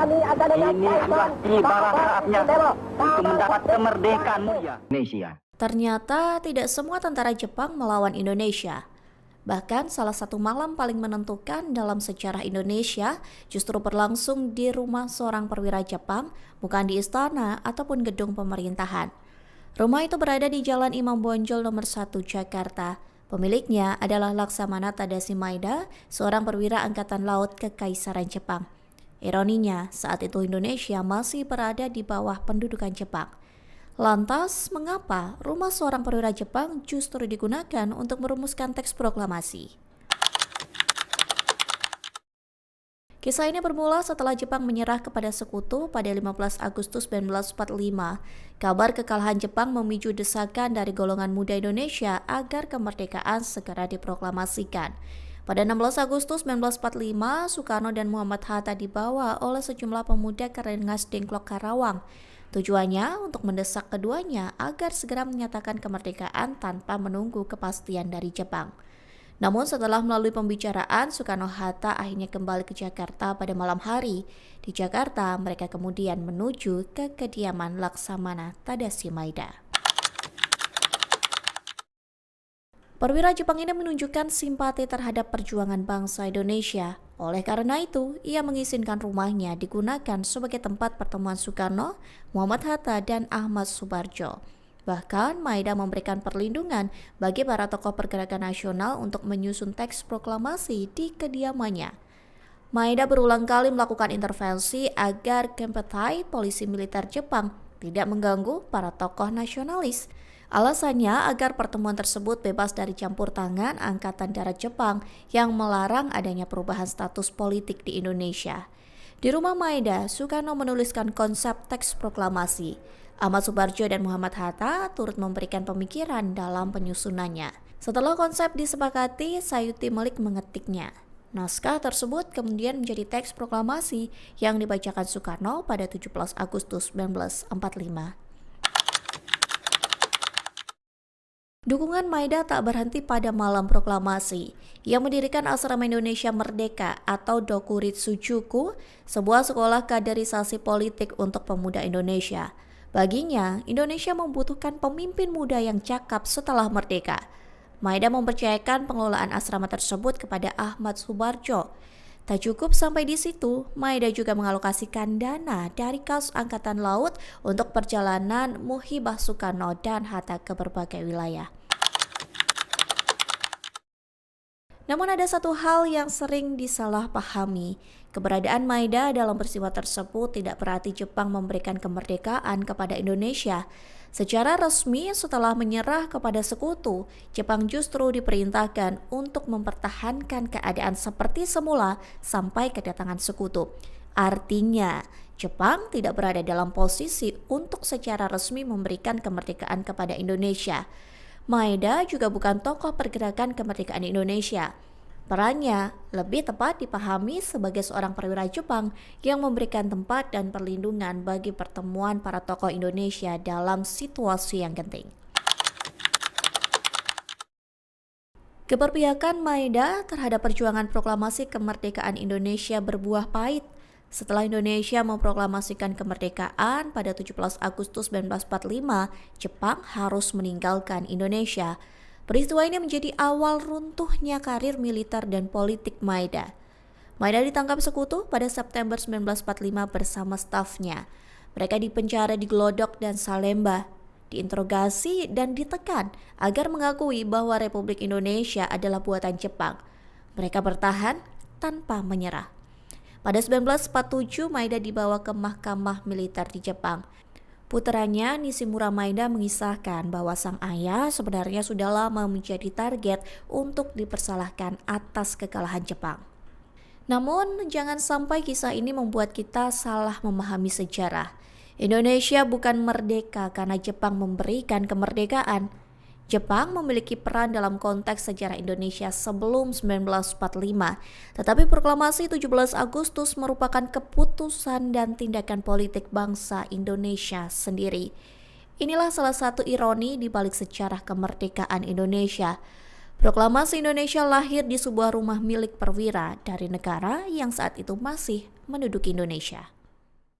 Ini sudah tibalah saatnya untuk mendapat kemerdekaan mulia Indonesia. Ternyata tidak semua tentara Jepang melawan Indonesia. Bahkan salah satu malam paling menentukan dalam sejarah Indonesia justru berlangsung di rumah seorang perwira Jepang, bukan di istana ataupun gedung pemerintahan. Rumah itu berada di Jalan Imam Bonjol nomor 1 Jakarta. Pemiliknya adalah Laksamana Tadashi Maeda, seorang perwira angkatan laut Kekaisaran Jepang. Ironinya, saat itu Indonesia masih berada di bawah pendudukan Jepang. Lantas, mengapa rumah seorang perwira Jepang justru digunakan untuk merumuskan teks proklamasi? Kisah ini bermula setelah Jepang menyerah kepada sekutu pada 15 Agustus 1945. Kabar kekalahan Jepang memicu desakan dari golongan muda Indonesia agar kemerdekaan segera diproklamasikan. Pada 16 Agustus 1945, Soekarno dan Muhammad Hatta dibawa oleh sejumlah pemuda ke Rengas Dengklok Karawang. Tujuannya untuk mendesak keduanya agar segera menyatakan kemerdekaan tanpa menunggu kepastian dari Jepang. Namun setelah melalui pembicaraan, Soekarno-Hatta akhirnya kembali ke Jakarta pada malam hari. Di Jakarta, mereka kemudian menuju ke kediaman Laksamana Tadashi Maeda. Perwira Jepang ini menunjukkan simpati terhadap perjuangan bangsa Indonesia. Oleh karena itu, ia mengizinkan rumahnya digunakan sebagai tempat pertemuan Soekarno, Muhammad Hatta, dan Ahmad Subarjo. Bahkan, Maeda memberikan perlindungan bagi para tokoh pergerakan nasional untuk menyusun teks proklamasi di kediamannya. Maeda berulang kali melakukan intervensi agar Kempeitai, polisi militer Jepang, tidak mengganggu para tokoh nasionalis. Alasannya agar pertemuan tersebut bebas dari campur tangan Angkatan Darat Jepang yang melarang adanya perubahan status politik di Indonesia. Di rumah Maeda, Soekarno menuliskan konsep teks proklamasi. Ahmad Subarjo dan Muhammad Hatta turut memberikan pemikiran dalam penyusunannya. Setelah konsep disepakati, Sayuti Melik mengetiknya. Naskah tersebut kemudian menjadi teks proklamasi yang dibacakan Soekarno pada 17 Agustus 1945. Dukungan Maeda tak berhenti pada malam proklamasi. Ia mendirikan Asrama Indonesia Merdeka atau Dokuritsujuku, sebuah sekolah kaderisasi politik untuk pemuda Indonesia. Baginya, Indonesia membutuhkan pemimpin muda yang cakap setelah merdeka. Maeda mempercayakan pengelolaan asrama tersebut kepada Ahmad Subarjo. Tak cukup sampai di situ, Maeda juga mengalokasikan dana dari kas Angkatan Laut untuk perjalanan Muhibah Soekarno dan Hatta ke berbagai wilayah. Namun ada satu hal yang sering disalahpahami. Keberadaan Maeda dalam peristiwa tersebut tidak berarti Jepang memberikan kemerdekaan kepada Indonesia. Secara resmi setelah menyerah kepada sekutu, Jepang justru diperintahkan untuk mempertahankan keadaan seperti semula sampai kedatangan sekutu. Artinya, Jepang tidak berada dalam posisi untuk secara resmi memberikan kemerdekaan kepada Indonesia. Maeda juga bukan tokoh pergerakan kemerdekaan Indonesia. Perannya lebih tepat dipahami sebagai seorang perwira Jepang yang memberikan tempat dan perlindungan bagi pertemuan para tokoh Indonesia dalam situasi yang genting. Keberpihakan Maeda terhadap perjuangan proklamasi kemerdekaan Indonesia berbuah pahit. Setelah Indonesia memproklamasikan kemerdekaan pada 17 Agustus 1945, Jepang harus meninggalkan Indonesia. Peristiwa ini menjadi awal runtuhnya karir militer dan politik Maeda. Maeda ditangkap sekutu pada September 1945 bersama stafnya. Mereka dipenjara di Glodok dan Salemba, diinterogasi dan ditekan agar mengakui bahwa Republik Indonesia adalah buatan Jepang. Mereka bertahan tanpa menyerah. Pada 1947, Maeda dibawa ke mahkamah militer di Jepang. Putranya Nishimura Maeda mengisahkan bahwa sang ayah sebenarnya sudah lama menjadi target untuk dipersalahkan atas kekalahan Jepang. Namun, jangan sampai kisah ini membuat kita salah memahami sejarah. Indonesia bukan merdeka karena Jepang memberikan kemerdekaan. Jepang memiliki peran dalam konteks sejarah Indonesia sebelum 1945, tetapi proklamasi 17 Agustus merupakan keputusan dan tindakan politik bangsa Indonesia sendiri. Inilah salah satu ironi di balik sejarah kemerdekaan Indonesia. Proklamasi Indonesia lahir di sebuah rumah milik perwira dari negara yang saat itu masih menduduki Indonesia.